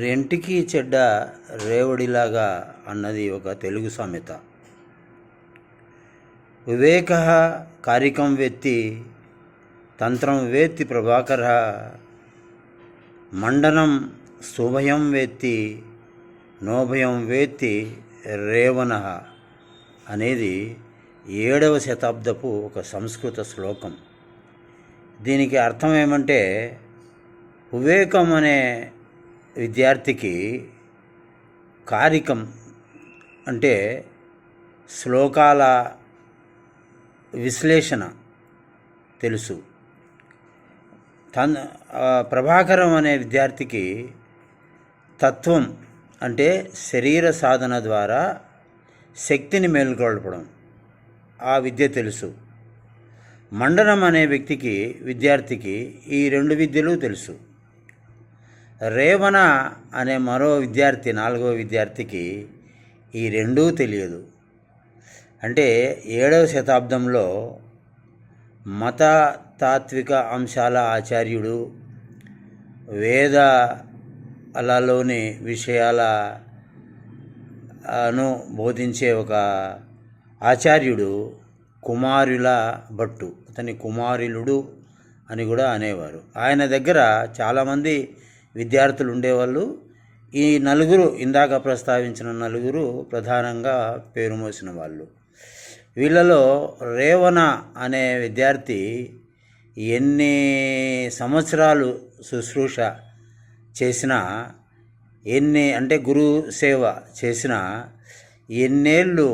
రెంటికి చెడ్డ రేవడిలాగా అన్నది ఒక తెలుగు సామెత. వివేక కారికం వేత్తి తంత్రం వేత్తి ప్రభాకర, మండనం శుభయం వేత్తి నోభయం వేత్తి రేవణ అనేది 7వ శతాబ్దపు ఒక సంస్కృత శ్లోకం. దీనికి అర్థం ఏమంటే, వివేకం అనే విద్యార్థికి కారికం అంటే శ్లోకాల విశ్లేషణ తెలుసు. ప్రభాకరం అనే విద్యార్థికి తత్వం అంటే శరీర సాధన ద్వారా శక్తిని మేల్కొల్పడం ఆ విద్య తెలుసు. మండనం అనే విద్యార్థికి ఈ 2 విద్యలు తెలుసు. రేవణ అనే మరో విద్యార్థి 4వ విద్యార్థికి ఈ 2 తెలియదు. అంటే 7వ శతాబ్దంలో మత తాత్విక అంశాల ఆచార్యుడు, వేదాలలోని విషయాలను బోధించే ఒక ఆచార్యుడు కుమారుల భట్టు, అతని కుమారులుడు అని కూడా అనేవారు. ఆయన దగ్గర చాలామంది విద్యార్థులు ఉండేవాళ్ళు. ఈ 4 ఇందాక ప్రస్తావించిన 4 ప్రధానంగా పేరు మోసిన వాళ్ళు. వీళ్ళలో రేవణ అనే విద్యార్థి ఎన్ని సంవత్సరాలు శుశ్రూష చేసినా, అంటే గురు సేవ చేసినా, ఎన్నేళ్ళు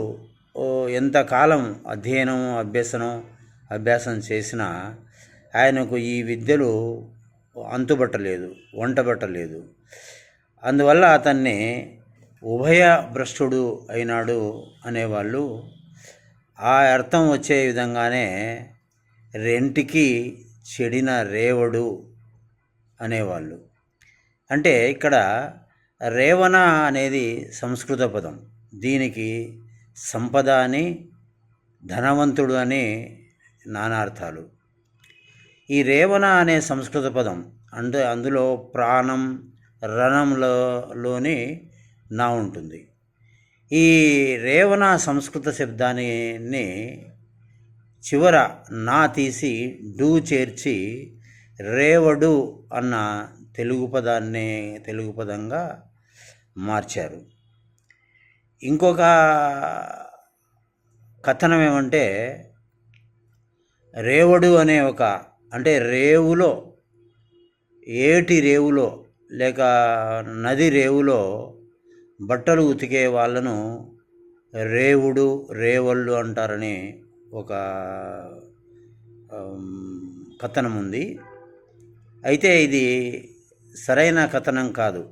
ఎంతకాలం అభ్యాసం చేసినా ఆయనకు ఈ విద్యలు వంటబట్టలేదు. అందువల్ల అతన్ని ఉభయ భ్రష్టుడు అయినాడు అనేవాళ్ళు. ఆ అర్థం వచ్చే విధంగానే రెంటికి చెడిన రేవడు అనేవాళ్ళు. అంటే ఇక్కడ రేవణ అనేది సంస్కృత పదం. దీనికి సంపద అని, ధనవంతుడు అని నానార్థాలు. ఈ రేవణ అనే సంస్కృత పదం అంటే అందులో ప్రాణం, రణంలోని నా ఉంటుంది. ఈ రేవణ సంస్కృత శబ్దాన్ని చివర నా తీసి డు చేర్చి రేవడు అన్న తెలుగు పదంగా మార్చారు. ఇంకొక కథనం ఏమంటే, రేవడు అనే అంటే రేవులో, ఏటి రేవులో లేక నది రేవులో బట్టలు ఉతికే వాళ్ళను రేవుడు, రేవళ్ళు అంటారని ఒక కథనం ఉంది. అయితే ఇది సరైన కథనం కాదు.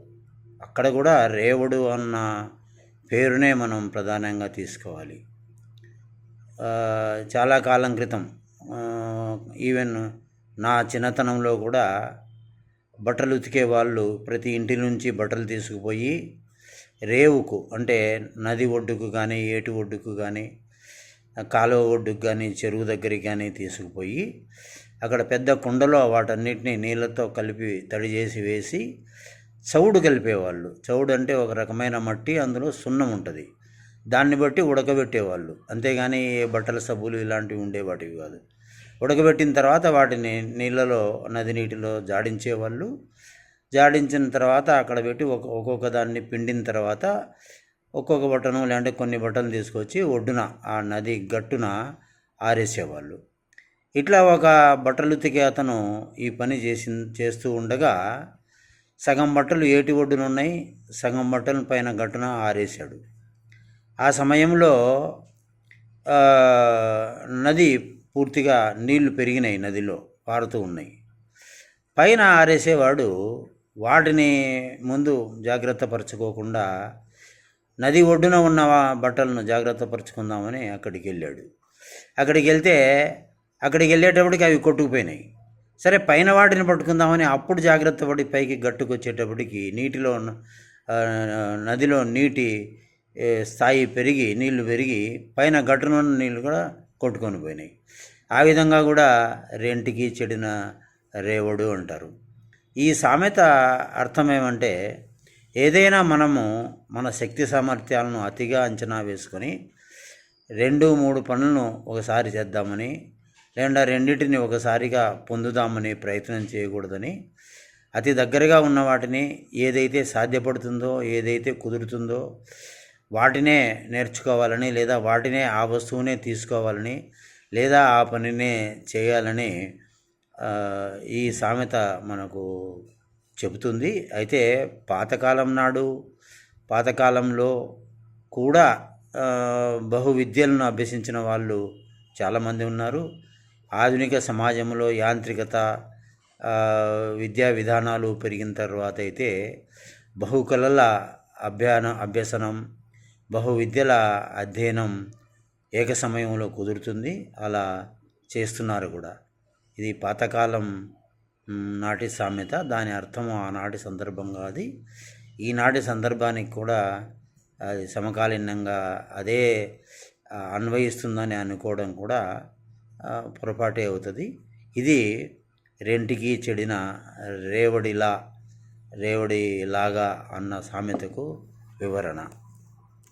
అక్కడ కూడా రేవుడు అన్న పేరునే మనం ప్రధానంగా తీసుకోవాలి. చాలా కాలం క్రితం, ఈవెన్ నా చిన్నతనంలో కూడా బట్టలు ఉతికే వాళ్ళు ప్రతి ఇంటి నుంచి బట్టలు తీసుకుపోయి రేవుకు, అంటే నది ఒడ్డుకు కానీ, ఏటి ఒడ్డుకు కానీ, కాలువ ఒడ్డుకు కానీ, చెరువు దగ్గరికి కానీ తీసుకుపోయి అక్కడ పెద్ద కుండలో వాటన్నిటిని నీళ్ళతో కలిపి తడి చేసి వేసి చవుడు కలిపేవాళ్ళు. చవుడు అంటే ఒక రకమైన మట్టి, అందులో సున్నం ఉంటుంది. దాన్ని బట్టి ఉడకబెట్టేవాళ్ళు. అంతేగాని బట్టల సబ్బులు ఇలాంటివి ఉండేవాటివి కాదు. ఉడకబెట్టిన తర్వాత వాటిని నది నీటిలో జాడించేవాళ్ళు. జాడించిన తర్వాత అక్కడ పెట్టి ఒక్కొక్క దాన్ని పిండిన తర్వాత ఒక్కొక్క బట్టను, లేదంటే కొన్ని బట్టలు తీసుకొచ్చి ఒడ్డున, ఆ నది గట్టున ఆరేసేవాళ్ళు. ఇట్లా ఒక బట్టలు ఉతికే అతను ఈ పని చేస్తూ ఉండగా సగం బట్టలు ఏటి ఒడ్డున ఉన్నాయి, సగం బట్టలు పైన గట్టున ఆరేశాడు. ఆ సమయంలో నది పూర్తిగా నీళ్లు పెరిగినాయి, నదిలో పారుతూ ఉన్నాయి. పైన ఆరేసేవాడు వాటిని ముందు జాగ్రత్త పరచుకోకుండా నది ఒడ్డున ఉన్న బట్టలను జాగ్రత్త పరుచుకుందామని అక్కడికి వెళ్ళేటప్పటికి అవి కొట్టుకుపోయినాయి. సరే, పైన వాటిని పట్టుకుందామని అప్పుడు జాగ్రత్త పడి పైకి గట్టుకొచ్చేటప్పటికి నదిలో నీటి స్థాయి పెరిగి, నీళ్లు పెరిగి పైన గట్టున నీళ్ళు కూడా కొట్టుకొని పోయినాయి. ఆ విధంగా కూడా రెంటికి చెడిన రేవడు అంటారు. ఈ సామెత అర్థం ఏమంటే, ఏదైనా మనము మన శక్తి సామర్థ్యాలను అతిగా అంచనా వేసుకొని 2-3 పనులను ఒకసారి చేద్దామని, లేదా రెండింటిని ఒకసారిగా పొందుదామని ప్రయత్నం చేయకూడదని, అతి దగ్గరగా ఉన్న వాటిని ఏదైతే సాధ్యపడుతుందో, ఏదైతే కుదురుతుందో వాటినే నేర్చుకోవాలని, లేదా వాటినే ఆ వస్తువునే తీసుకోవాలని, లేదా ఆ పనినే చేయాలని ఈ సామెత మనకు చెబుతుంది. అయితే పాతకాలంలో కూడా బహు విద్యలను అభ్యసించిన వాళ్ళు చాలామంది ఉన్నారు. ఆధునిక సమాజంలో యాంత్రికత, విద్యా విధానాలు పెరిగిన తర్వాత అయితే బహుకళల అభ్యసనం, బహు విద్యల అధ్యయనం ఏక సమయంలో కుదురుతుంది. అలా చేస్తున్నారు కూడా. ఇది పాతకాలం నాటి సామెత. దాని అర్థం ఆనాటి సందర్భంగా అది ఈనాటి సందర్భానికి కూడా అది సమకాలీనంగా అదే అన్వయిస్తుందని అనుకోవడం కూడా పొరపాటే అవుతుంది. ఇది రెంటికి చెడిన రేవడిలాగా అన్న సామెతకు వివరణ.